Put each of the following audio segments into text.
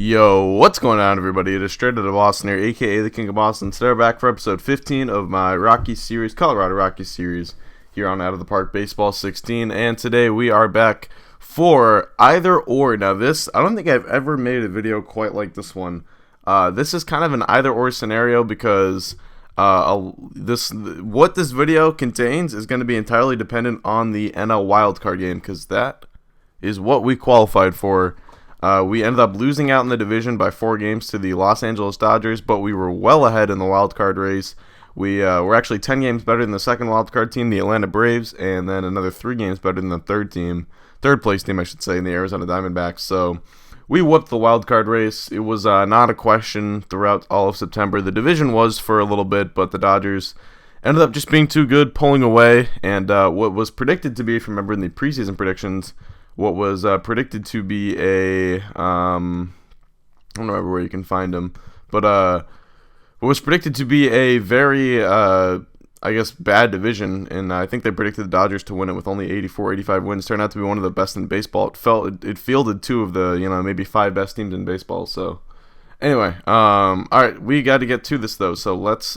Yo, what's going on, everybody? It is Straight Outta Boston here, aka the King of Boston. Today we're back for episode 15 of my Rockies series, Colorado Rockies series, here on Out of the Park Baseball 16. And today we are back for either or. Now this, I don't think I've ever made a video quite like this one. This is kind of an either or scenario because what this video contains is going to be entirely dependent on the NL wildcard game, because that is what we qualified for. We ended up losing out in the division by 4 games to the Los Angeles Dodgers, but we were well ahead in the wild card race. We were actually 10 games better than the second wild card team, the Atlanta Braves, and then another 3 games better than the third place team, I should say, in the Arizona Diamondbacks. So we whooped the wild card race. It was not a question throughout all of September. The division was for a little bit, but the Dodgers ended up just being too good, pulling away, and what was predicted to be, if you remember in the preseason predictions, what was predicted to be I don't remember where you can find them, but what was predicted to be a very, bad division, and I think they predicted the Dodgers to win it with only 84, 85 wins. Turned out to be one of the best in baseball. It fielded 2 of the, maybe 5 best teams in baseball. So anyway, all right, we got to get to this though. So let's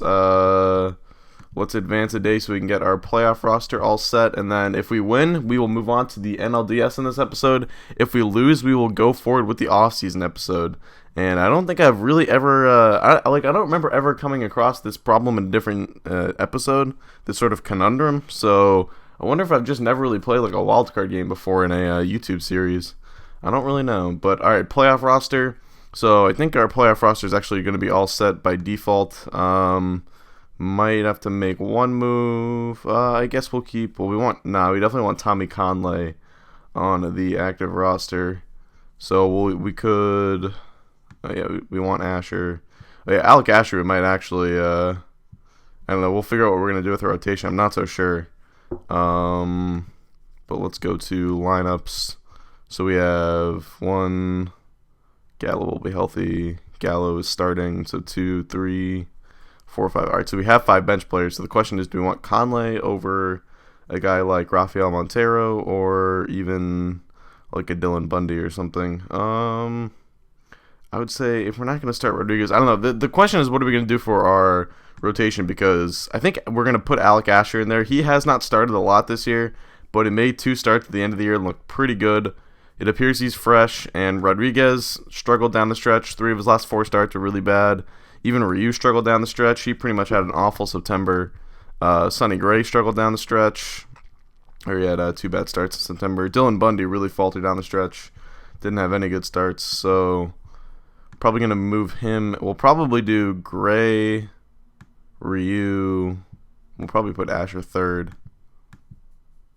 advance a day so we can get our playoff roster all set, and then if we win, we will move on to the NLDS in this episode. If we lose, we will go forward with the off-season episode. And I don't think I've really ever, I don't remember ever coming across this problem in a different episode, this sort of conundrum. So I wonder if I've just never really played like a wildcard game before in a YouTube series. I don't really know, but all right, playoff roster. So I think our playoff roster is actually going to be all set by default. Might have to make one move. I guess we'll keep. Well, we definitely want Tommy Conley on the active roster. So we could. We want Asher. Alec Asher. We might actually. I don't know. We'll figure out what we're gonna do with the rotation. I'm not so sure. But let's go to lineups. So we have 1. Gallo will be healthy. Gallo is starting. So 2, 3. 4 or 5. All right, so we have 5 bench players. So the question is, do we want Conley over a guy like Rafael Montero or even like a Dylan Bundy or something? I would say if we're not going to start Rodriguez, I don't know. The question is, what are we going to do for our rotation? Because I think we're going to put Alec Asher in there. He has not started a lot this year, but he made 2 starts at the end of the year and looked pretty good. It appears he's fresh, and Rodriguez struggled down the stretch. 3 of his last 4 starts were really bad. Even Ryu struggled down the stretch. He pretty much had an awful September. Sonny Gray struggled down the stretch. Or he had 2 bad starts in September. Dylan Bundy really faltered down the stretch. Didn't have any good starts. So probably going to move him. We'll probably do Gray, Ryu. We'll probably put Asher third.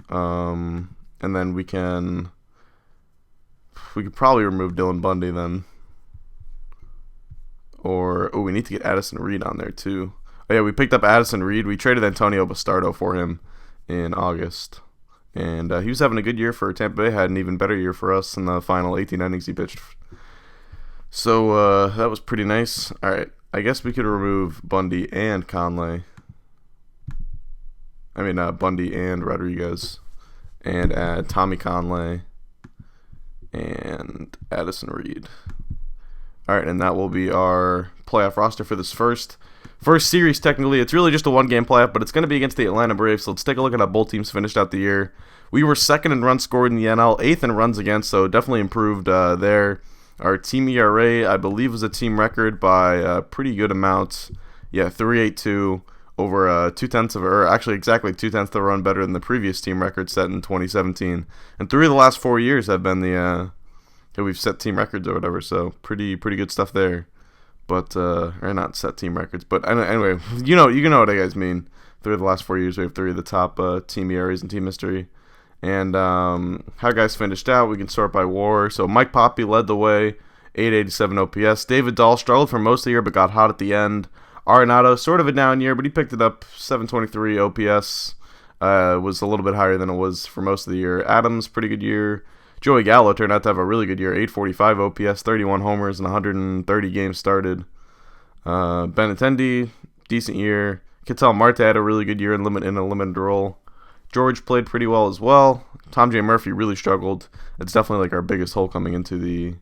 And then we could probably remove Dylan Bundy then. Or, we need to get Addison Reed on there too. Oh yeah, we picked up Addison Reed. We traded Antonio Bastardo for him in August. And he was having a good year for Tampa Bay. Had an even better year for us in the final 18 innings he pitched. So that was pretty nice. All right, I guess we could remove Bundy and Conley. Bundy and Rodriguez. And add Tommy Conley and Addison Reed. All right, and that will be our playoff roster for this first series. Technically, it's really just a 1-game playoff, but it's going to be against the Atlanta Braves. So let's take a look at how both teams finished out the year. We were 2nd in runs scored in the NL, 8th in runs against, so definitely improved there. Our team ERA, I believe, was a team record by a pretty good amount. Yeah, 3.82 over exactly 2/10 of a run better than the previous team record set in 2017. And 3 of the last 4 years have been we've set team records or whatever, so pretty good stuff there. But or not set team records, but anyway, you know what I guys mean. 3 of the last 4 years, we have 3 of the top team ERAs in team history. And how guys finished out, we can sort by WAR. So Mike Poppy led the way, 887 OPS. David Dahl struggled for most of the year, but got hot at the end. Arenado, sort of a down year, but he picked it up. 723 OPS was a little bit higher than it was for most of the year. Adams, pretty good year. Joey Gallo turned out to have a really good year, 845 OPS, 31 homers, and 130 games started. Benintendi, decent year. Ketel Marte had a really good year in a limited role. George played pretty well as well. Tom J. Murphy really struggled. It's definitely like our biggest hole coming into the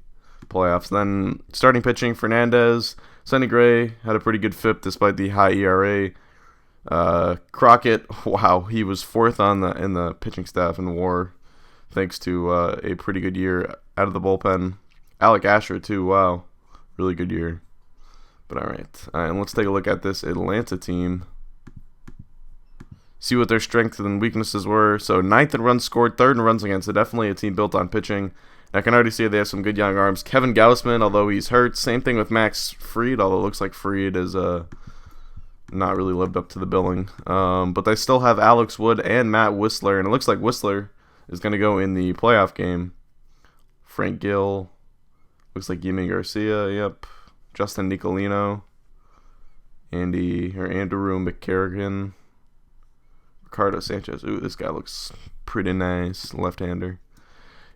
playoffs. Then starting pitching, Fernandez, Sonny Gray had a pretty good FIP despite the high ERA. Crockett, wow, he was fourth in the pitching staff in WAR, thanks to a pretty good year out of the bullpen. Alec Asher too, wow, really good year. But all right, and let's take a look at this Atlanta team. See what their strengths and weaknesses were. So 9th in runs scored, 3rd in runs against. So definitely a team built on pitching. I can already see they have some good young arms. Kevin Gausman, although he's hurt. Same thing with Max Fried, although it looks like Fried is not really lived up to the billing. But they still have Alex Wood and Matt Whistler, and it looks like Whistler is going to go in the playoff game. Frank Gill, looks like Yimi Garcia, yep. Justin Nicolino, Andrew McCarrigan, Ricardo Sanchez. Ooh, this guy looks pretty nice, left-hander.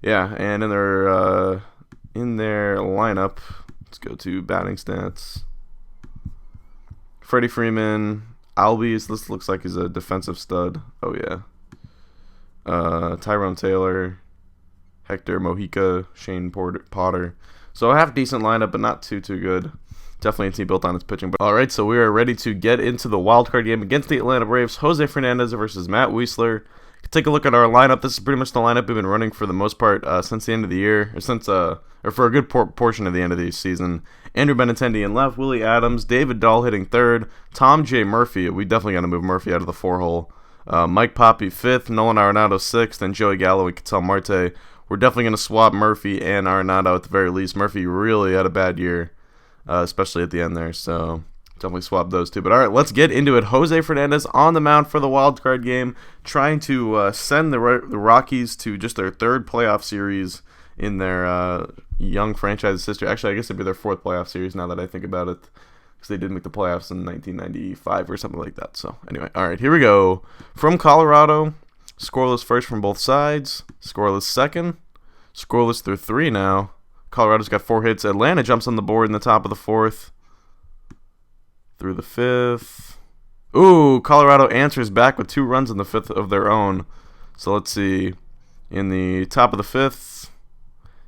Yeah, and in their lineup, let's go to batting stats. Freddie Freeman, Albies. This looks like he's a defensive stud. Oh yeah. Tyrone Taylor, Hector Mojica, Shane Potter. So a half decent lineup, but not too good. Definitely a team built on its pitching. All right, so we are ready to get into the wild card game against the Atlanta Braves. Jose Fernandez versus Matt Whistler. Take a look at our lineup. This is pretty much the lineup we've been running for the most part since the end of the year, or for a good portion of the end of the season. Andrew Benintendi in left, Willie Adams, David Dahl hitting third, Tom J. Murphy. We definitely got to move Murphy out of the 4-hole. Mike Poppy fifth, Nolan Arenado sixth, and Joey Gallo and Ketel Marte. We're definitely going to swap Murphy and Arenado at the very least. Murphy really had a bad year, especially at the end there, so definitely swap those two. But all right, let's get into it. Jose Fernandez on the mound for the wild card game, trying to send the Rockies to just their 3rd playoff series in their young franchise history. Actually, I guess it'd be their 4th playoff series now that I think about it, because they did make the playoffs in 1995 or something like that. So anyway, all right, here we go. From Colorado, scoreless first from both sides, scoreless second, scoreless through 3 now. Colorado's got 4 hits. Atlanta jumps on the board in the top of the 4th. Through the 5th. Ooh, Colorado answers back with 2 runs in the 5th of their own. So let's see. In the top of the 5th,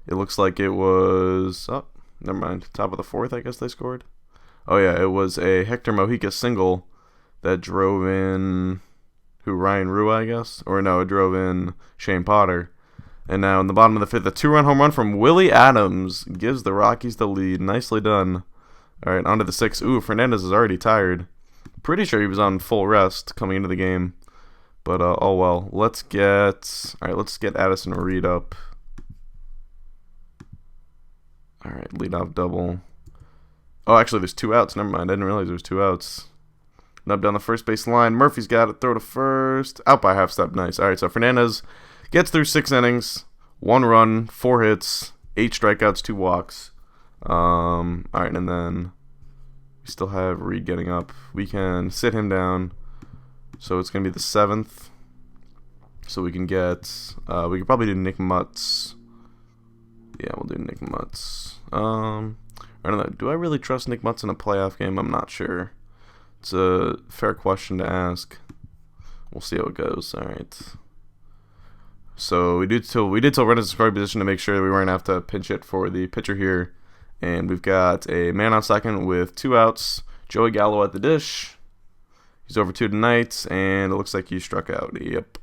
it looks like it was... Oh, never mind. Top of the 4th, I guess they scored. Oh, yeah, it was a Hector Mojica single that drove in... Ryan Rua, I guess? Or no, it drove in Shane Potter. And now in the bottom of the 5th, a 2-run home run from Willie Adams gives the Rockies the lead. Nicely done. All right, on to the 6th. Ooh, Fernandez is already tired. Pretty sure he was on full rest coming into the game. But, oh well. Let's get Addison Reed up. All right, leadoff double. Oh, actually, there's 2 outs. Never mind. I didn't realize there was 2 outs. Nub down the first base line. Murphy's got it. Throw to first. Out by half step. Nice. All right, so Fernandez gets through 6 innings. 1 run, 4 hits, 8 strikeouts, 2 walks. All right, and then we still have Reed getting up. We can sit him down. So it's going to be the 7th. So we can get... we could probably do Nick Mutz. Yeah, we'll do Nick Mutz. I don't know. Do I really trust Nick Mutz in a playoff game? I'm not sure. It's a fair question to ask. We'll see how it goes. All right. So we did till run into scoring position to make sure that we weren't going to have to pinch it for the pitcher here. And we've got a man on second with 2 outs. Joey Gallo at the dish. He's over 2 tonight, and it looks like he struck out. Yep.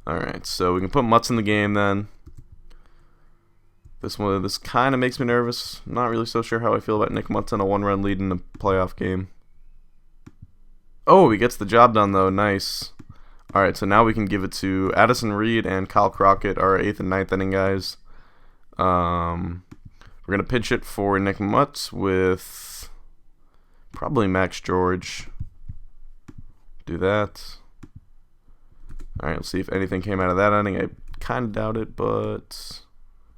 All right, so we can put Mutz in the game then. This kind of makes me nervous. Not really so sure how I feel about Nick Mutz on a 1-run lead in a playoff game. Oh, he gets the job done, though. Nice. All right, so now we can give it to Addison Reed and Kyle Crockett, our 8th and 9th inning guys. We're going to pitch it for Nick Mutz with probably Max George. Do that. All right, let's see if anything came out of that inning. I kind of doubt it, but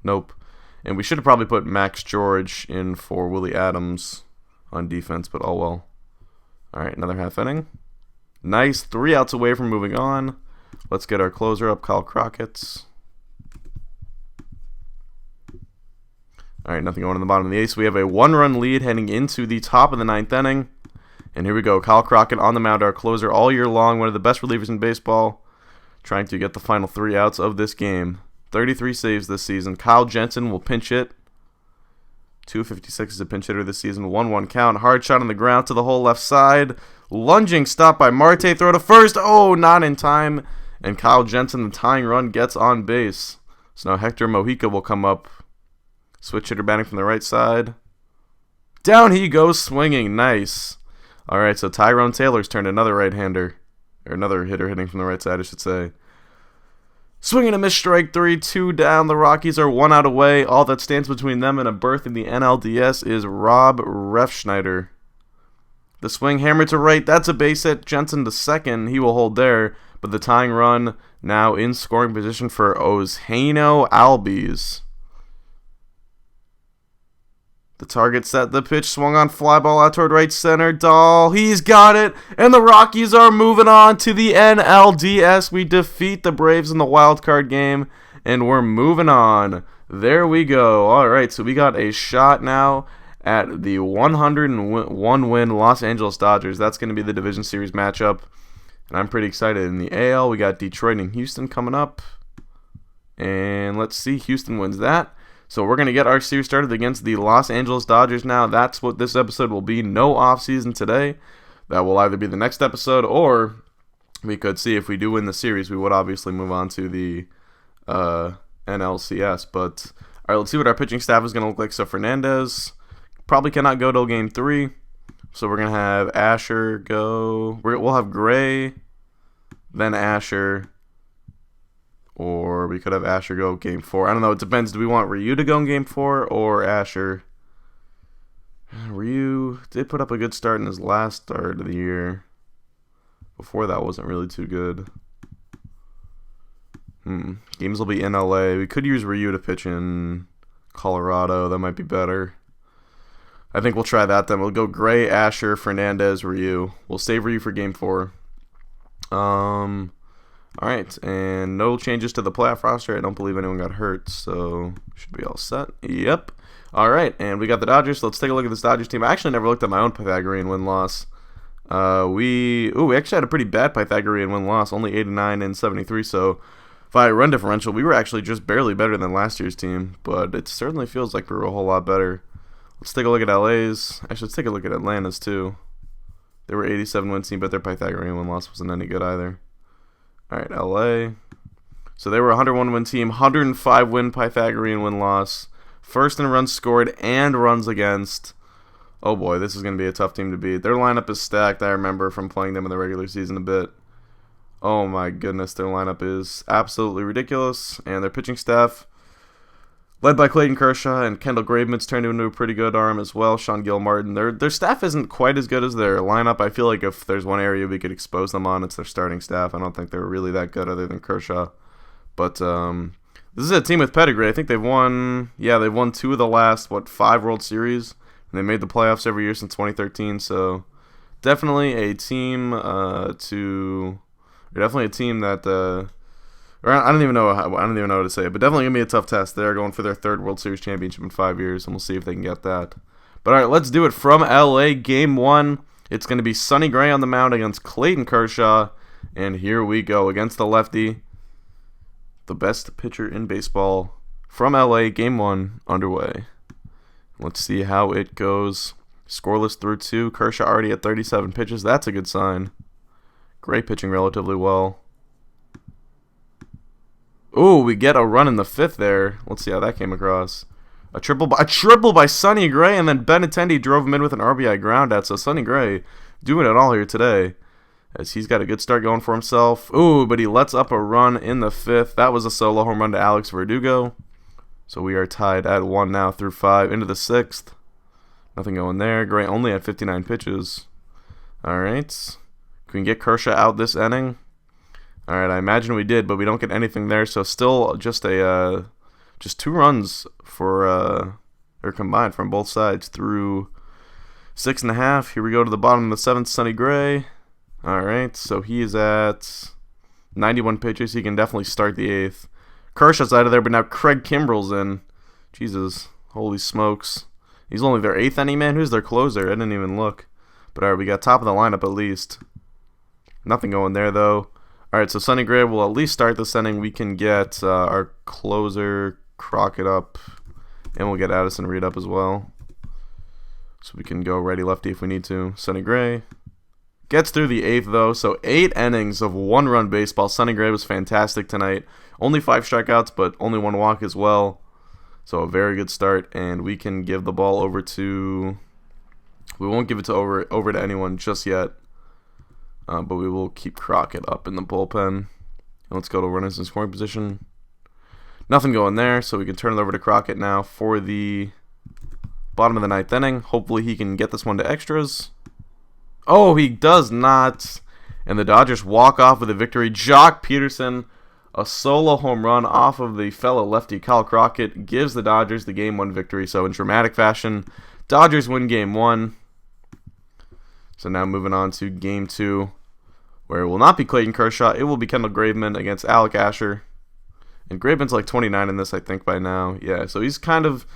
nope. And we should have probably put Max George in for Willie Adams on defense, but oh well. All right, another half inning. Nice, 3 outs away from moving on. Let's get our closer up, Kyle Crockett. All right, nothing going in the bottom of the 8th. So we have a 1-run lead heading into the top of the 9th inning. And here we go, Kyle Crockett on the mound, our closer all year long, one of the best relievers in baseball, trying to get the final 3 outs of this game. 33 saves this season. Kyle Jensen will pinch it. 256 is a pinch hitter this season. 1-1 count. Hard shot on the ground to the whole left side. Lunging stop by Marte. Throw to first. Oh, not in time. And Kyle Jensen, the tying run, gets on base. So now Hector Mojica will come up. Switch hitter batting from the right side. Down he goes swinging. Nice. All right, so Tyrone Taylor's turned another right-hander. Or another hitter hitting from the right side, I should say. Swinging a miss, strike 3, 2 down. The Rockies are 1 out away. All that stands between them and a berth in the NLDS is Rob Refschneider. The swing hammered to right. That's a base hit. Jensen to second. He will hold there. But the tying run now in scoring position for Eugenio Albies. The target set, the pitch swung on, fly ball out toward right center. Dahl, he's got it, and the Rockies are moving on to the NLDS. We defeat the Braves in the wild card game, and we're moving on. There we go. All right, so we got a shot now at the 101 win Los Angeles Dodgers. That's going to be the Division Series matchup, and I'm pretty excited. In the AL, we got Detroit and Houston coming up, and let's see, Houston wins that. So we're going to get our series started against the Los Angeles Dodgers now. That's what this episode will be. No offseason today. That will either be the next episode, or we could see if we do win the series, we would obviously move on to the NLCS. But, all right, let's see what our pitching staff is going to look like. So Fernandez probably cannot go till Game 3. So we're going to have Asher go. We'll have Gray, then Asher. Or we could have Asher go Game 4. I don't know. It depends. Do we want Ryu to go in Game 4 or Asher? Ryu did put up a good start in his last start of the year. Before that wasn't really too good. Games will be in LA. We could use Ryu to pitch in Colorado. That might be better. I think we'll try that then. We'll go Gray, Asher, Fernandez, Ryu. We'll save Ryu for Game 4. Alright, and no changes to the playoff roster. I don't believe anyone got hurt, so should be all set. Yep. Alright, and we got the Dodgers, so let's take a look at this Dodgers team. I actually never looked at my own Pythagorean win-loss. We actually had a pretty bad Pythagorean win-loss, only 89 and 73, so by run differential, we were actually just barely better than last year's team, but it certainly feels like we were a whole lot better. Let's take a look at LA's. Actually, let's take a look at Atlanta's, too. They were 87-win team, but their Pythagorean win-loss wasn't any good either. Alright, LA. So they were a 101-win team, 105-win Pythagorean win-loss. First in runs scored and runs against. Oh boy, this is going to be a tough team to beat. Their lineup is stacked. I remember from playing them in the regular season a bit. Oh my goodness, their lineup is absolutely ridiculous. And their pitching staff, led by Clayton Kershaw and Kendall Graveman's turned into a pretty good arm as well. Sean Gilmartin. Their staff isn't quite as good as their lineup. I feel like if there's one area we could expose them on, it's their starting staff. I don't think they're really that good other than Kershaw. But this is a team with pedigree. I think they've won 2 of the last, 5 World Series. And they made the playoffs every year since 2013. So definitely a team definitely a team that I don't even know how to say it, but definitely gonna be a tough test. They're going for their 3rd World Series championship in 5 years, and we'll see if they can get that. But all right, let's do it from LA. Game 1. It's gonna be Sonny Gray on the mound against Clayton Kershaw, and here we go against the lefty, the best pitcher in baseball. From LA, Game 1 underway. Let's see how it goes. Scoreless through 2. Kershaw already at 37 pitches. That's a good sign. Gray pitching relatively well. Ooh, we get a run in the 5th there. Let's see how that came across. A triple by Sonny Gray, and then Benintendi drove him in with an RBI groundout. So Sonny Gray doing it all here today, as he's got a good start going for himself. Ooh, but he lets up a run in the 5th. That was a solo home run to Alex Verdugo. So we are tied at 1 now through 5 into the 6th. Nothing going there. Gray only at 59 pitches. All right. Can we get Kershaw out this inning? All right, I imagine we did, but we don't get anything there. So still just 2 runs for or combined from both sides through 6.5. Here we go to the bottom of the 7th. Sonny Gray. All right, so he is at 91 pitches. He can definitely start the 8th. Kershaw's out of there, but now Craig Kimbrell's in. Jesus, holy smokes. He's only their 8th inning man. Who's their closer? I didn't even look. But all right, we got top of the lineup at least. Nothing going there, though. All right, so Sonny Gray will at least start this inning. We can get our closer, Crockett, up, and we'll get Addison Reed up as well. So we can go righty-lefty if we need to. Sonny Gray gets through the 8th, though. So 8 innings of 1-run baseball. Sonny Gray was fantastic tonight. Only 5 strikeouts, but only 1 walk as well. So a very good start, and we can give the ball over to... We won't give it to over to anyone just yet, but we will keep Crockett up in the bullpen. And let's go to runners in scoring position. Nothing going there, so we can turn it over to Crockett now for the bottom of the 9th inning. Hopefully he can get this one to extras. Oh, he does not. And the Dodgers walk off with a victory. Jock Peterson, a solo home run off of the fellow lefty Kyle Crockett, gives the Dodgers the Game 1 victory. So in dramatic fashion, Dodgers win Game 1. So now moving on to Game 2, where it will not be Clayton Kershaw. It will be Kendall Graveman against Alec Asher. And Graveman's like 29 in this, I think, by now. Yeah, so he's kind of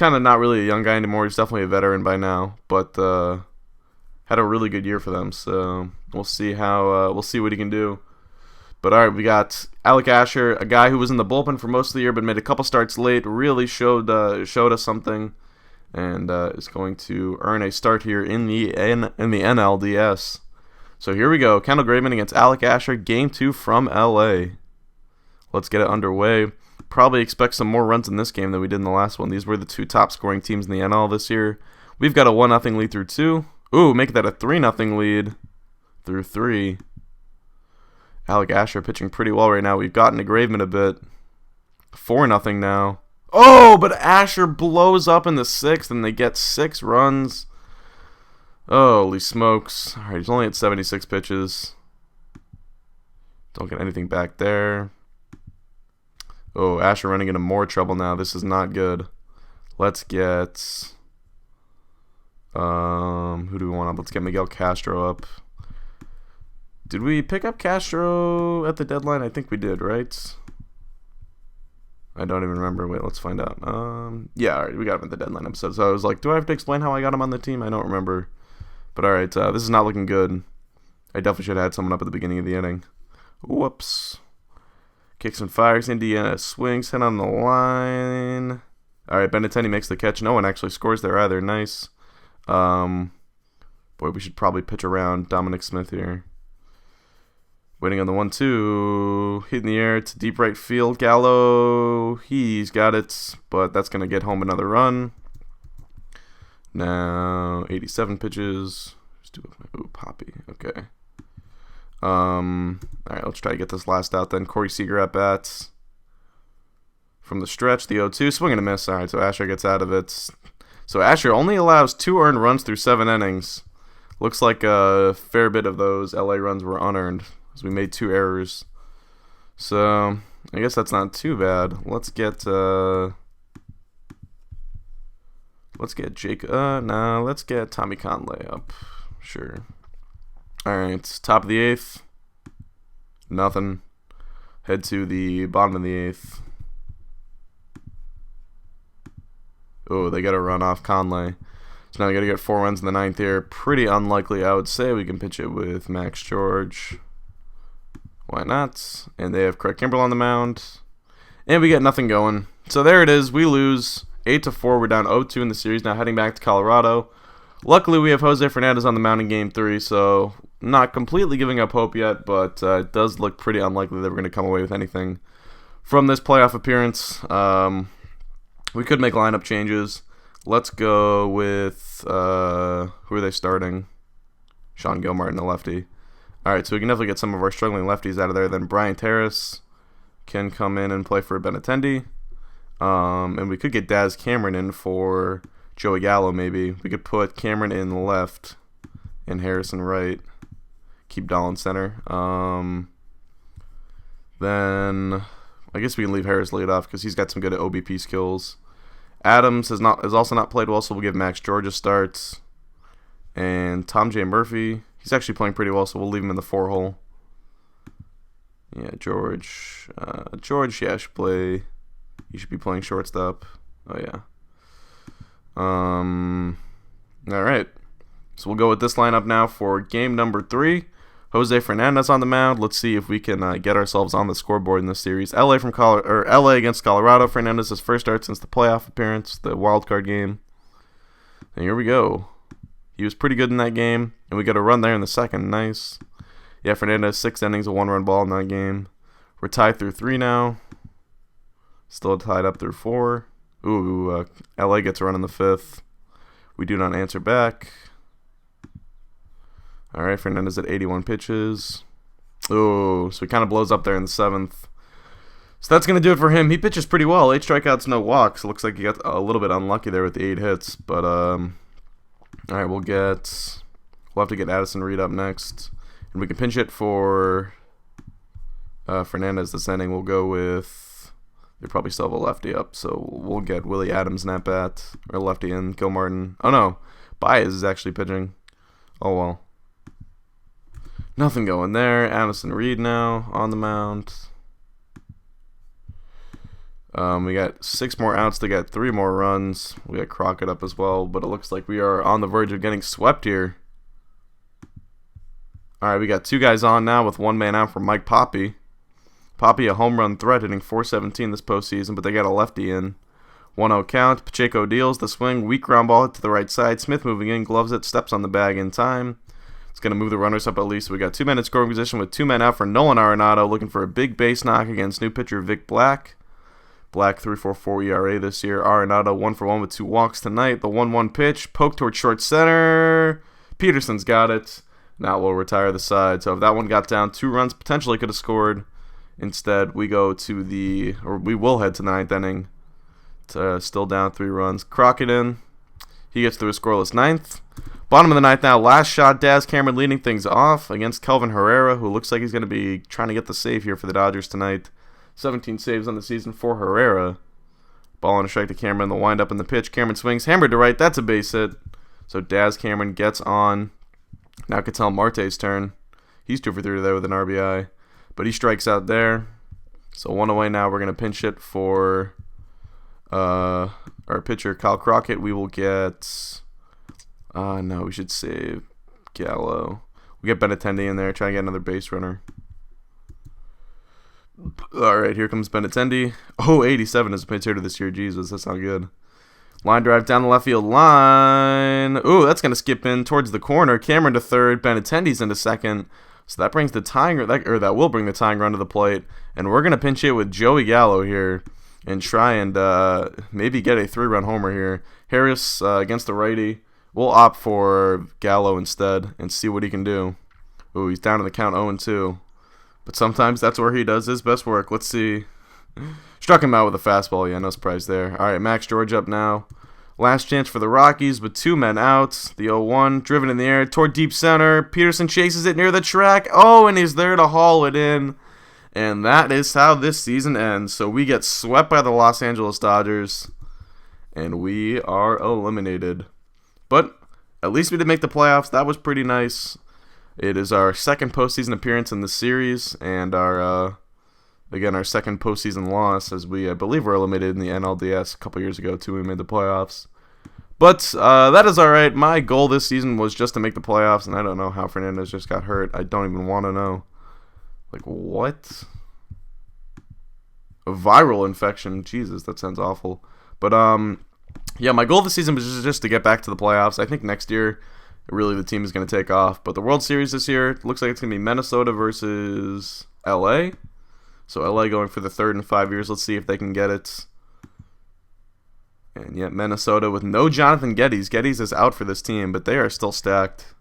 not really a young guy anymore. He's definitely a veteran by now, but had a really good year for them. So we'll see what he can do. But all right, we got Alec Asher, a guy who was in the bullpen for most of the year, but made a couple starts late. Really showed us something, and is going to earn a start here in the NLDS. So here we go, Kendall Graveman against Alec Asher, Game 2 from LA. Let's get it underway. Probably expect some more runs in this game than we did in the last one. These were the 2 top scoring teams in the NL this year. We've got a 1-0 lead through 2. Ooh, make that a 3-0 lead through 3. Alec Asher pitching pretty well right now. We've gotten to Graveman a bit. 4-0 now. Oh, but Asher blows up in the 6th, and they get 6 runs. Holy smokes. All right, he's only at 76 pitches. Don't get anything back there. Oh, Asher running into more trouble now. This is not good. Let's get... who do we want up? Let's get Miguel Castro up. Did we pick up Castro at the deadline? I think we did, right? I don't even remember. Wait, let's find out. Yeah, all right, we got him at the deadline episode. So I was like, do I have to explain how I got him on the team? I don't remember. But all right, this is not looking good. I definitely should have had someone up at the beginning of the inning. Whoops. Kicks and fires. Indiana swings. Hit on the line. All right, Benintendi makes the catch. No one actually scores there either. Nice. Boy, we should probably pitch around Dominic Smith here. Waiting on the 1-2. Hit in the air to deep right field. Gallo. He's got it, but that's going to get home another run. Now, 87 pitches. Ooh, Poppy. Okay. All right, let's try to get this last out then. Corey Seager at bats. From the stretch, the 0-2. Swing and a miss. All right, so Asher gets out of it. So Asher only allows 2 earned runs through 7 innings. Looks like a fair bit of those LA runs were unearned, as we made 2 errors. So I guess that's not too bad. Let's get Jake. Let's get Tommy Conley up. Sure. All right, top of the 8th. Nothing. Head to the bottom of the 8th. Oh, they got to run off Conley. So now we got to get 4 runs in the 9th here. Pretty unlikely, I would say. We can pitch it with Max George. Why not? And they have Craig Kimbrell on the mound. And we get nothing going. So there it is. We lose 8-4. We're down 0-2 in the series. Now heading back to Colorado. Luckily, we have Jose Fernandez on the mound in Game 3, so not completely giving up hope yet, but it does look pretty unlikely that we're going to come away with anything from this playoff appearance. We could make lineup changes. Let's go with, who are they starting? Sean Gilmartin, the lefty. All right, so we can definitely get some of our struggling lefties out of there. Then Brian Terrace can come in and play for Benintendi. And we could get Daz Cameron in for Joey Gallo, maybe. We could put Cameron in left and Harrison right. Keep Dahl in center. Then I guess we can leave Harris lead off because he's got some good OBP skills. Adams has also not played well, so we'll give Max George a start. And Tom J. Murphy, he's actually playing pretty well, so we'll leave him in the 4-hole. Yeah, George. Yeah, should play. He should be playing shortstop. Oh yeah. All right. So we'll go with this lineup now for game number 3. Jose Fernandez on the mound. Let's see if we can get ourselves on the scoreboard in this series. LA against Colorado. Fernandez's first start since the playoff appearance, the wild card game. And here we go. He was pretty good in that game, and we got a run there in the second. Nice. Yeah, Fernandez, 6 innings, a 1-run ball in that game. We're tied through 3 now. Still tied up through 4. Ooh, LA gets a run in the 5th. We do not answer back. All right, Fernandez at 81 pitches. Ooh, so he kind of blows up there in the 7th. So that's going to do it for him. He pitches pretty well. 8 strikeouts, no walks. It looks like he got a little bit unlucky there with the 8 hits. But, all right, we'll have to get Addison Reed up next. And we can pinch it for Fernandez this inning. We'll go with, they probably still have a lefty up. So we'll get Willie Adams in at bat. Or lefty in, Gil Martin. Oh, no. Baez is actually pitching. Oh, well. Nothing going there. Addison Reed now on the mound. We got 6 more outs to get 3 more runs. We got Crockett up as well, but it looks like we are on the verge of getting swept here. All right, we got 2 guys on now with 1 man out for Mike Poppy. Poppy, a home run threat, hitting .417 this postseason, but they got a lefty in. 1-0 count. Pacheco deals the swing. Weak ground ball hit to the right side. Smith moving in, gloves it, steps on the bag in time. It's going to move the runners up at least. We got 2 men in scoring position with 2 men out for Nolan Arenado, looking for a big base knock against new pitcher Vic Black. Black 3.44 ERA this year. Arenado 1 for 1 with 2 walks tonight. The 1-1 pitch, poke towards short center. Peterson's got it. Now we'll retire the side. So if that one got down 2 runs, potentially could have scored. Instead, we go to we will head to the 9th inning. Still down 3 runs. Crockett in. He gets through a scoreless 9th. Bottom of the 9th now. Last shot, Daz Cameron leading things off against Kelvin Herrera, who looks like he's going to be trying to get the save here for the Dodgers tonight. 17 saves on the season for Herrera. Ball on a strike to Cameron. The windup in the pitch. Cameron swings. Hammered to right. That's a base hit. So Daz Cameron gets on. Now Ketel Marte's turn. He's 2 for 3 there with an RBI. But he strikes out there. So 1 away now. We're going to pinch it for our pitcher, Kyle Crockett. We will get... no, we should save Gallo. We get Benintendi in there. Try and get another base runner. Alright, here comes Benintendi. Oh, 87 is a pinch hitter this year. Jesus, that's not good. Line drive down the left field line. Ooh, that's going to skip in towards the corner. Cameron to third. Benintendi's into second. So that brings the tying, that will bring the tying run to the plate. And we're going to pinch it with Joey Gallo here and try and maybe get a 3-run homer here. Harris against the righty. We'll opt for Gallo instead and see what he can do. Ooh, he's down in the count 0-2. But sometimes that's where he does his best work. Let's see. Struck him out with a fastball. Yeah, no surprise there. All right, Max George up now. Last chance for the Rockies with 2 men out. The 0-1, driven in the air toward deep center. Peterson chases it near the track. Oh, and he's there to haul it in. And that is how this season ends. So we get swept by the Los Angeles Dodgers. And we are eliminated. But at least we did make the playoffs. That was pretty nice. It is our 2nd postseason appearance in the series, and our second postseason loss, as we, I believe, were eliminated in the NLDS a couple years ago, too. We made the playoffs. But that is all right. My goal this season was just to make the playoffs, and I don't know how Fernandez just got hurt. I don't even want to know. Like, what? A viral infection. Jesus, that sounds awful. But, yeah, my goal this season was just to get back to the playoffs. I think next year, really, the team is going to take off. But the World Series this year, looks like it's going to be Minnesota versus LA. So LA going for the 3rd in 5 years. Let's see if they can get it. And yet Minnesota with no Jonathan Geddes. Geddes is out for this team, but they are still stacked.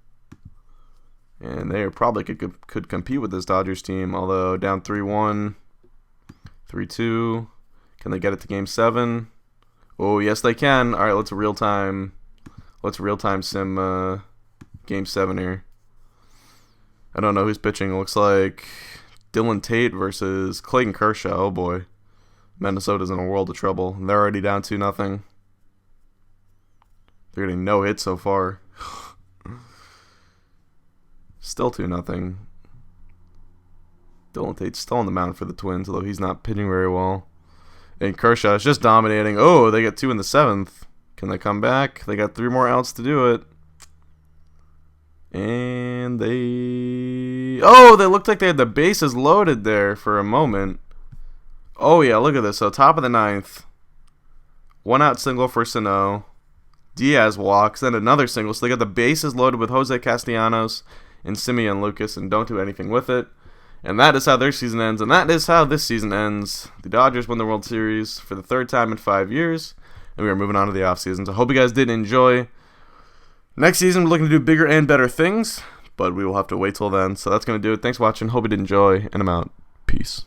And they probably could compete with this Dodgers team. Although down 3-1, 3-2. Can they get it to Game 7? Oh, yes, they can. All right, let's real-time sim Game 7 here. I don't know who's pitching. It looks like Dylan Tate versus Clayton Kershaw. Oh, boy. Minnesota's in a world of trouble. They're already down 2-0. They're getting no hits so far. Still 2-0. Dylan Tate's still on the mound for the Twins, although he's not pitching very well. And Kershaw is just dominating. Oh, they get 2 in the 7th. Can they come back? They got 3 more outs to do it. And they... Oh, they looked like they had the bases loaded there for a moment. Oh, yeah, look at this. So top of the 9th. 1 out single for Sano. Diaz walks, then another single. So they got the bases loaded with Jose Castellanos and Simeon Lucas and don't do anything with it. And that is how their season ends, and that is how this season ends. The Dodgers win the World Series for the 3rd time in 5 years, and we are moving on to the offseason. So I hope you guys did enjoy. Next season, we're looking to do bigger and better things, but we will have to wait till then. So that's going to do it. Thanks for watching. Hope you did enjoy, and I'm out. Peace.